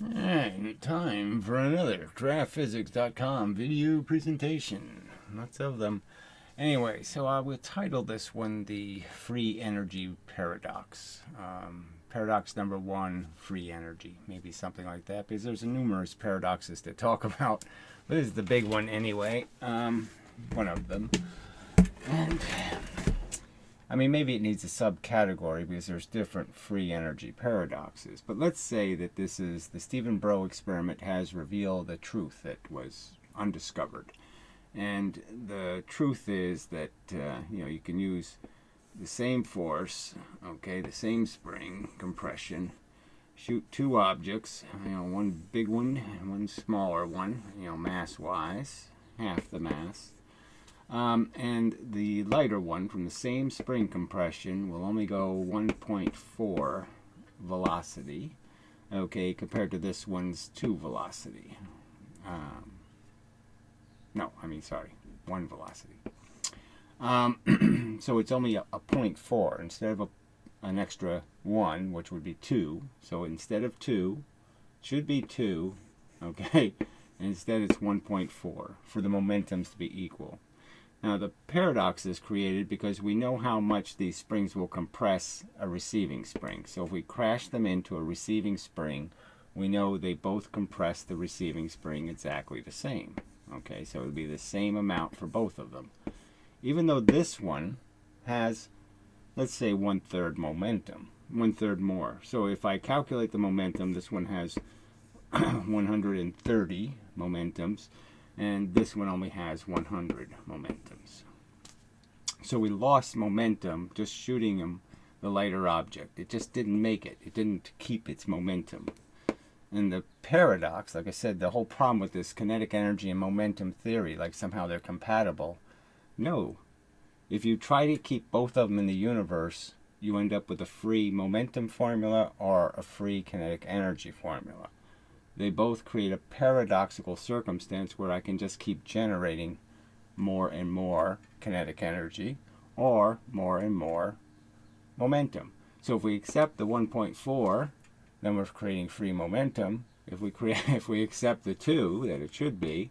Alright, time for another DraftPhysics.com video presentation. Lots of them. Anyway, so we'll title this one the Free Energy Paradox. Paradox number 1, free energy. Maybe something like that, because there's numerous paradoxes to talk about. But this is the big one anyway. One of them. And I mean, maybe it needs a subcategory because there's different free energy paradoxes. But let's say that this is the Stephen Bro experiment has revealed a truth that was undiscovered. And the truth is that, you can use the same force, okay, the same spring, compression, shoot two objects, one big one and one smaller one, mass-wise, half the mass. And the lighter one from the same spring compression will only go 1.4 velocity, okay, compared to this one's 2 velocity. One velocity. So it's only a 0.4 instead of an extra 1, which would be 2. So instead of 2, it should be 2, okay, and instead it's 1.4 for the momentums to be equal. Now the paradox is created because we know how much these springs will compress a receiving spring. So if we crash them into a receiving spring, we know they both compress the receiving spring exactly the same. Okay, so it would be the same amount for both of them. Even though this one has, let's say, 1/3 momentum, 1/3 more. So if I calculate the momentum, this one has 130 momentums, and this one only has 100 momentums. So we lost momentum just shooting him the lighter object. It just didn't make it. It didn't keep its momentum. And the paradox, like I said, the whole problem with this kinetic energy and momentum theory, like somehow they're compatible. No. If you try to keep both of them in the universe, you end up with a free momentum formula or a free kinetic energy formula. They both create a paradoxical circumstance where I can just keep generating more and more kinetic energy or more and more momentum. So if we accept the 1.4, then we're creating free momentum. If we accept the 2 that it should be,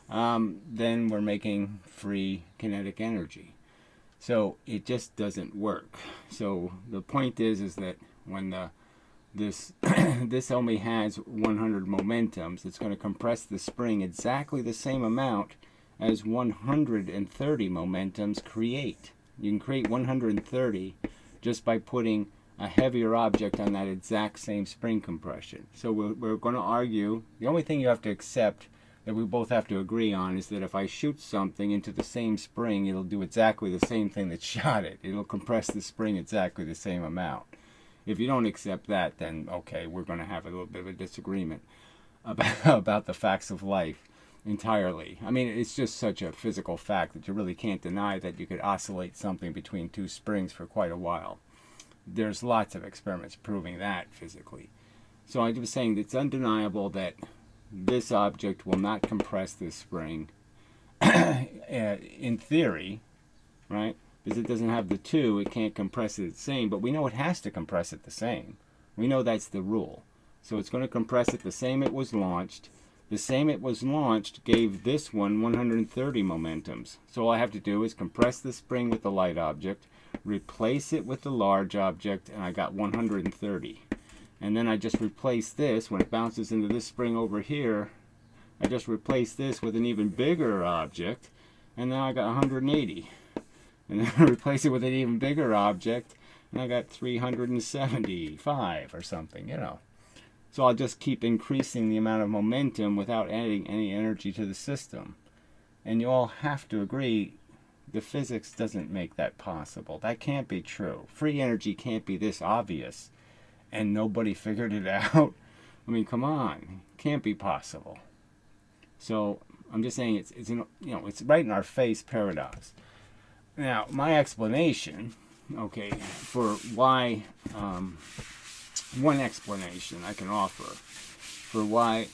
then we're making free kinetic energy. So it just doesn't work. So the point is that when this only has 100 momentums, it's going to compress the spring exactly the same amount as 130 momentums create. You can create 130 just by putting a heavier object on that exact same spring compression. So we're going to argue, the only thing you have to accept that we both have to agree on is that if I shoot something into the same spring, it'll do exactly the same thing that shot it. It'll compress the spring exactly the same amount. If you don't accept that, then okay, we're going to have a little bit of a disagreement about the facts of life entirely. I mean, it's just such a physical fact that you really can't deny that you could oscillate something between two springs for quite a while. There's lots of experiments proving that physically. So I was saying it's undeniable that this object will not compress this spring in theory, right? Because it doesn't have the 2, it can't compress it the same, but we know it has to compress it the same. We know that's the rule. So it's going to compress it the same it was launched. The same it was launched gave this one 130 momentums. So all I have to do is compress the spring with the light object, replace it with the large object, and I got 130. And then I just replace this, when it bounces into this spring over here, I just replace this with an even bigger object, and now I got 180. And then I replace it with an even bigger object, and I got 375 or something, So I'll just keep increasing the amount of momentum without adding any energy to the system. And you all have to agree, the physics doesn't make that possible. That can't be true. Free energy can't be this obvious, and nobody figured it out. I mean, come on, it can't be possible. So I'm just saying it's right in our face paradox. Now, my explanation, okay, for why, one explanation I can offer for why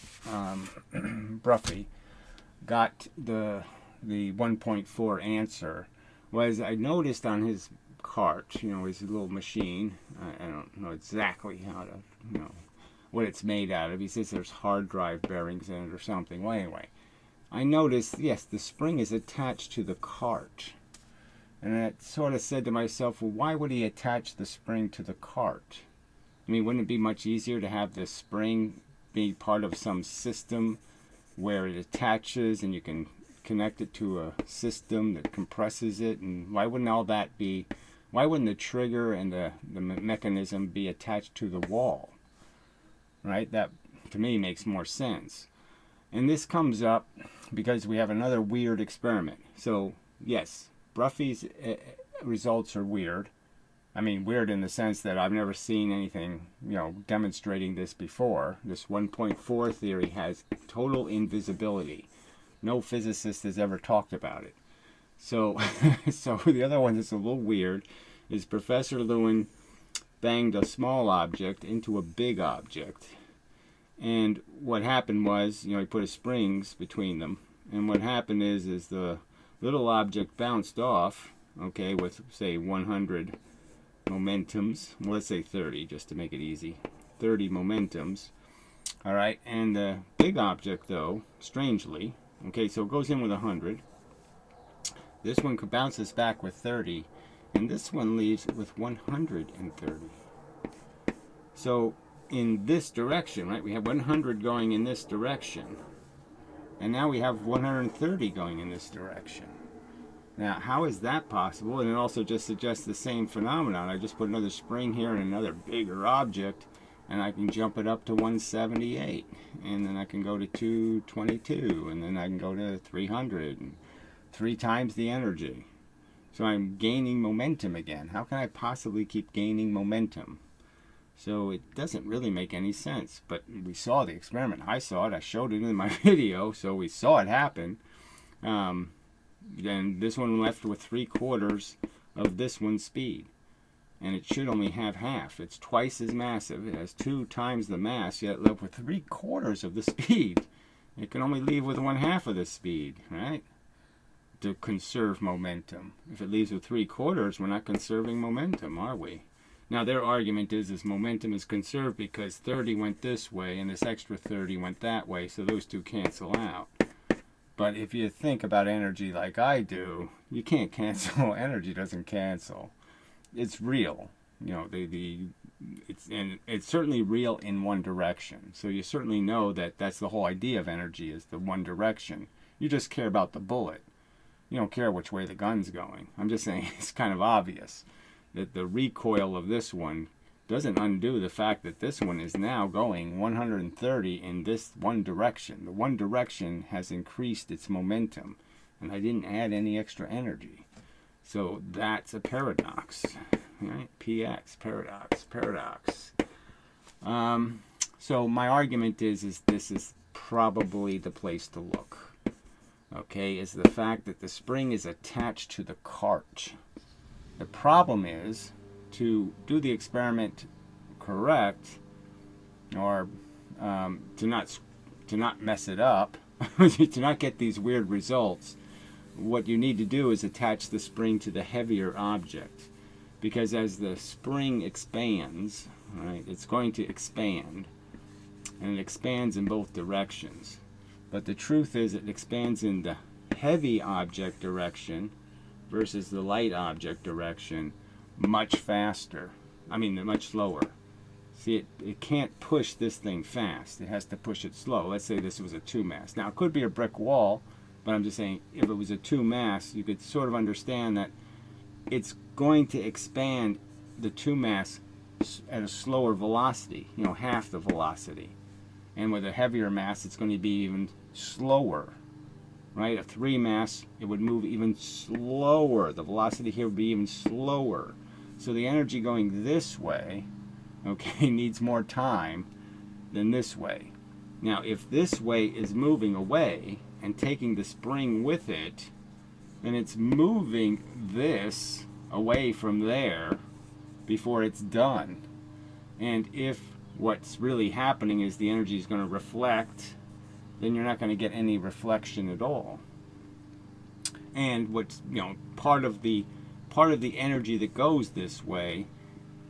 Bruffy got the 1.4 answer was I noticed on his cart, his little machine, I don't know exactly how to, what it's made out of. He says there's hard drive bearings in it or something. Well, anyway, I noticed, yes, the spring is attached to the cart. And I sort of said to myself, well, why would he attach the spring to the cart? I mean, wouldn't it be much easier to have the spring be part of some system where it attaches and you can connect it to a system that compresses it? And why wouldn't all that be, why wouldn't the trigger and the mechanism be attached to the wall? Right? That, to me, makes more sense. And this comes up because we have another weird experiment. So, yes, Bruffy's results are weird. I mean, weird in the sense that I've never seen anything, demonstrating this before. This 1.4 theory has total invisibility. No physicist has ever talked about it. So, so the other one that's a little weird is Professor Lewin banged a small object into a big object. And what happened was, he put his springs between them. And what happened is the little object bounced off, okay, with, say, 100 momentums. Well, let's say 30, just to make it easy. 30 momentums. All right, and the big object, though, strangely, okay, so it goes in with 100. This one bounces back with 30, and this one leaves with 130. So in this direction, right, we have 100 going in this direction, and now we have 130 going in this direction. Now, how is that possible? And it also just suggests the same phenomenon. I just put another spring here and another bigger object, and I can jump it up to 178, and then I can go to 222, and then I can go to 300, and 3 times the energy. So I'm gaining momentum again. How can I possibly keep gaining momentum? So it doesn't really make any sense. But we saw the experiment. I saw it. I showed it in my video, so we saw it happen. Then this one left with 3/4 of this one's speed. And it should only have half. It's twice as massive. It has 2 times the mass, yet left with 3/4 of the speed. It can only leave with 1/2 of the speed, right? To conserve momentum. If it leaves with 3/4, we're not conserving momentum, are we? Now their argument is momentum is conserved because 30 went this way and this extra 30 went that way, so those two cancel out. But if you think about energy like I do, you can't cancel. Energy doesn't cancel. It's real. It's certainly real in one direction. So you certainly know that that's the whole idea of energy, is the one direction. You just care about the bullet. You don't care which way the gun's going. I'm just saying it's kind of obvious that the recoil of this one doesn't undo the fact that this one is now going 130 in this one direction. The one direction has increased its momentum, and I didn't add any extra energy. So that's a paradox, right? PX, paradox. So my argument is this is probably the place to look. Okay, is the fact that the spring is attached to the cart. The problem is, to do the experiment correct, or to not mess it up, to not get these weird results, what you need to do is attach the spring to the heavier object. Because as the spring expands, right, it's going to expand, and it expands in both directions. But the truth is it expands in the heavy object direction versus the light object direction much faster. Much slower. See, it can't push this thing fast. It has to push it slow. Let's say this was a 2 mass. Now, it could be a brick wall, but I'm just saying if it was a 2 mass, you could sort of understand that it's going to expand the 2 mass at a slower velocity, half the velocity. And with a heavier mass, it's going to be even slower, right? A 3 mass, it would move even slower. The velocity here would be even slower. So the energy going this way, okay, needs more time than this way. Now, if this way is moving away and taking the spring with it, then it's moving this away from there before it's done. And if what's really happening is the energy is going to reflect, then you're not going to get any reflection at all. And what's part of the energy that goes this way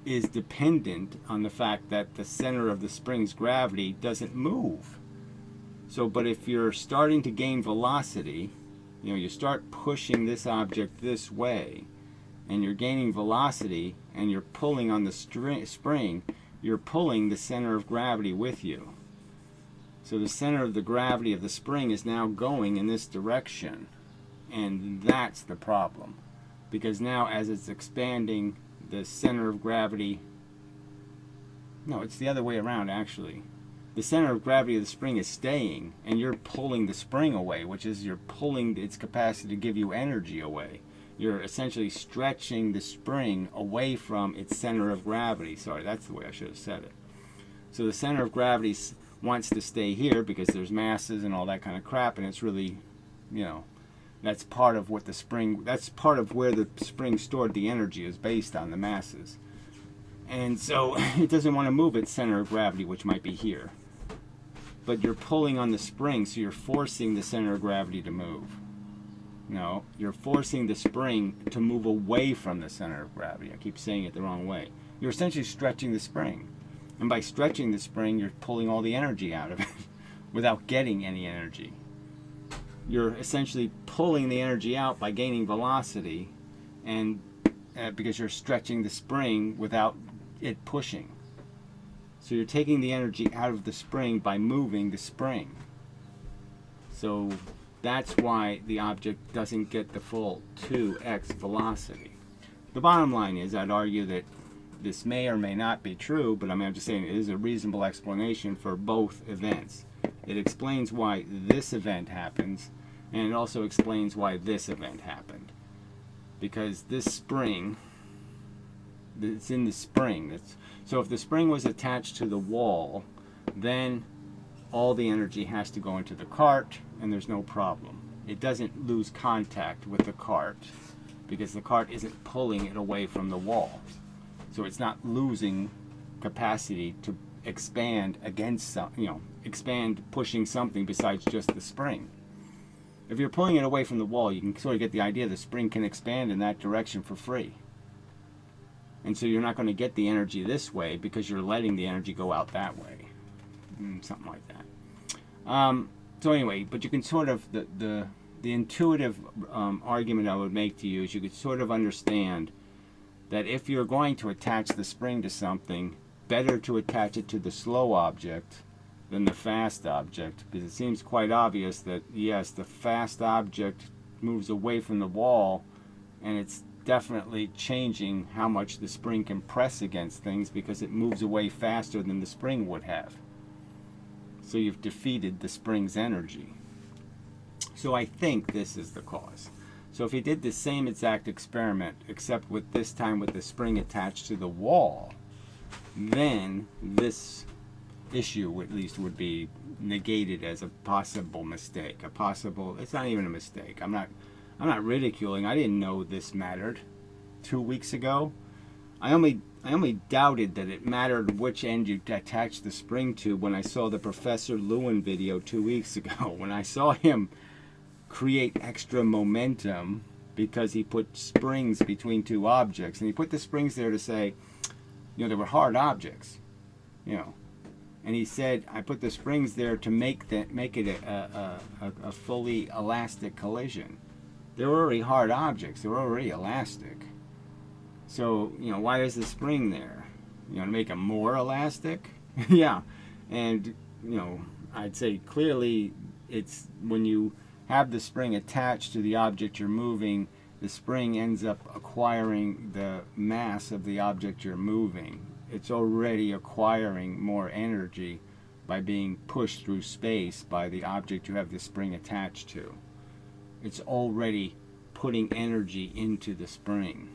is dependent on the fact that the center of the spring's gravity doesn't move. So, but if you're starting to gain velocity, you know, you start pushing this object this way, and you're gaining velocity, and you're pulling on the spring, you're pulling the center of gravity with you. So the center of the gravity of the spring is now going in this direction, and that's the problem. Because now as it's expanding, the center of gravity, no, it's the other way around actually. The center of gravity of the spring is staying, and you're pulling the spring away, which is you're pulling its capacity to give you energy away. You're essentially stretching the spring away from its center of gravity. Sorry, that's the way I should have said it. So the center of gravity wants to stay here because there's masses and all that kind of crap, and it's really, you know, that's part of what the spring, that's part of where the spring stored the energy is based on, the masses. And so it doesn't want to move its center of gravity, which might be here. But you're pulling on the spring, so you're forcing the center of gravity to move. No, you're forcing the spring to move away from the center of gravity. I keep saying it the wrong way. You're essentially stretching the spring. And by stretching the spring, you're pulling all the energy out of it without getting any energy. You're essentially pulling the energy out by gaining velocity, and because you're stretching the spring without it pushing. So you're taking the energy out of the spring by moving the spring. So that's why the object doesn't get the full 2x velocity. The bottom line is, I'd argue that this may or may not be true, but I'm just saying it is a reasonable explanation for both events. It explains why this event happens, and it also explains why this event happened. Because this spring, it's in the spring. So if the spring was attached to the wall, then all the energy has to go into the cart, and there's no problem. It doesn't lose contact with the cart because the cart isn't pulling it away from the wall. So it's not losing capacity to expand against expand pushing something besides just the spring. If you're pulling it away from the wall, you can sort of get the idea the spring can expand in that direction for free. And so you're not going to get the energy this way because you're letting the energy go out that way. Something like that. So anyway, but you can sort of, the intuitive argument I would make to you is you could sort of understand that if you're going to attach the spring to something, better to attach it to the slow object than the fast object, because it seems quite obvious that, yes, the fast object moves away from the wall, and it's definitely changing how much the spring can press against things because it moves away faster than the spring would have. So you've defeated the spring's energy. So I think this is the cause. So if he did the same exact experiment, except with this time with the spring attached to the wall, then this issue at least would be negated as a possible mistake. It's not even a mistake. I'm not ridiculing. I didn't know this mattered 2 weeks ago. I only doubted that it mattered which end you attach the spring to when I saw the Professor Lewin video 2 weeks ago. When I saw him create extra momentum because he put springs between two objects, and he put the springs there to say, you know, they were hard objects, you know, and he said, I put the springs there to make it a fully elastic collision. They were already hard objects. They were already elastic. So, you know, why is the spring there? You know, to make them more elastic? Yeah. And, you know, I'd say clearly it's when you have the spring attached to the object you're moving, the spring ends up acquiring the mass of the object you're moving. It's already acquiring more energy by being pushed through space by the object you have the spring attached to. It's already putting energy into the spring.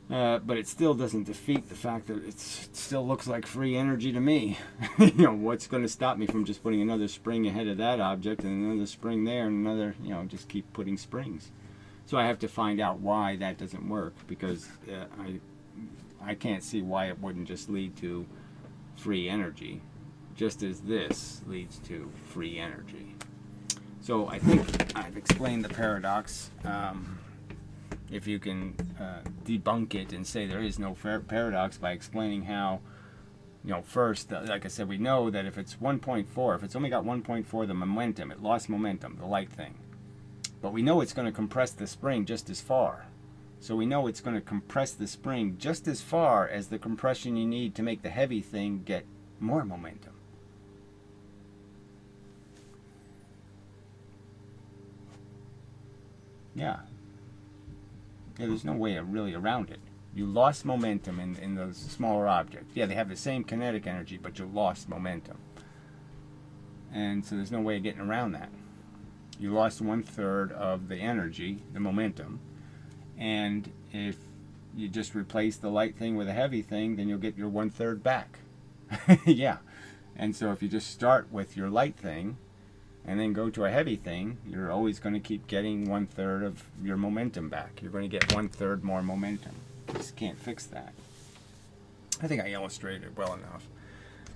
But it still doesn't defeat the fact that it still looks like free energy to me. You know, what's going to stop me from just putting another spring ahead of that object and another spring there and another, you know, just keep putting springs. So I have to find out why that doesn't work, because I can't see why it wouldn't just lead to free energy, just as this leads to free energy. So I think I've explained the paradox. if you can debunk it and say there is no paradox by explaining how, first, like I said, we know that if it's 1.4, if it's only got 1.4, the momentum, it lost momentum, the light thing. But we know it's going to compress the spring just as far. So we know it's going to compress the spring just as far as the compression you need to make the heavy thing get more momentum. Yeah, there's no way really around it. You lost momentum in those smaller objects. Yeah, they have the same kinetic energy, but you lost momentum. And so there's no way of getting around that. You lost 1/3 of the energy, the momentum, and if you just replace the light thing with a heavy thing, then you'll get your 1/3 back. Yeah. And so if you just start with your light thing and then go to a heavy thing, you're always going to keep getting 1/3 of your momentum back. You're going to get 1/3 more momentum. You just can't fix that. I think I illustrated well enough.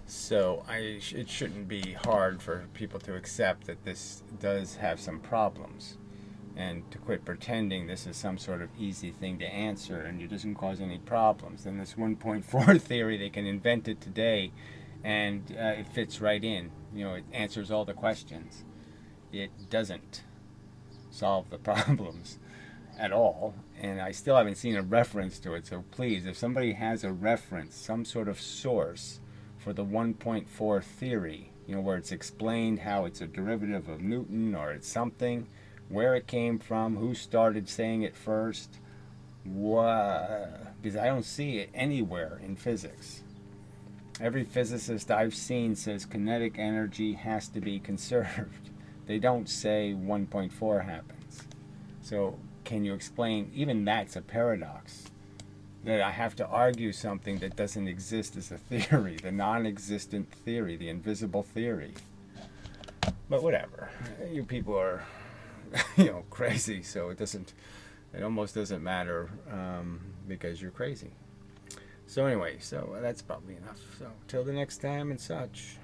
So it shouldn't be hard for people to accept that this does have some problems, and to quit pretending this is some sort of easy thing to answer and it doesn't cause any problems. Then this 1.4 theory, they can invent it today and it fits right in. It answers all the questions. It doesn't solve the problems at all, and I still haven't seen a reference to it. So please, if somebody has a reference, some sort of source for the 1.4 theory, where it's explained how it's a derivative of Newton or it's something, where it came from, who started saying it first, because I don't see it anywhere in physics. Every physicist I've seen says kinetic energy has to be conserved. They don't say 1.4 happens. So can you explain, even that's a paradox, that I have to argue something that doesn't exist as a theory, the non-existent theory, the invisible theory. But whatever, you people are crazy, so it almost doesn't matter because you're crazy. So anyway, so that's probably enough. So till the next time and such.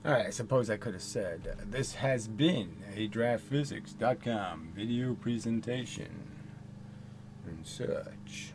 Alright, I suppose I could have said, this has been a DraftPhysics.com video presentation and such.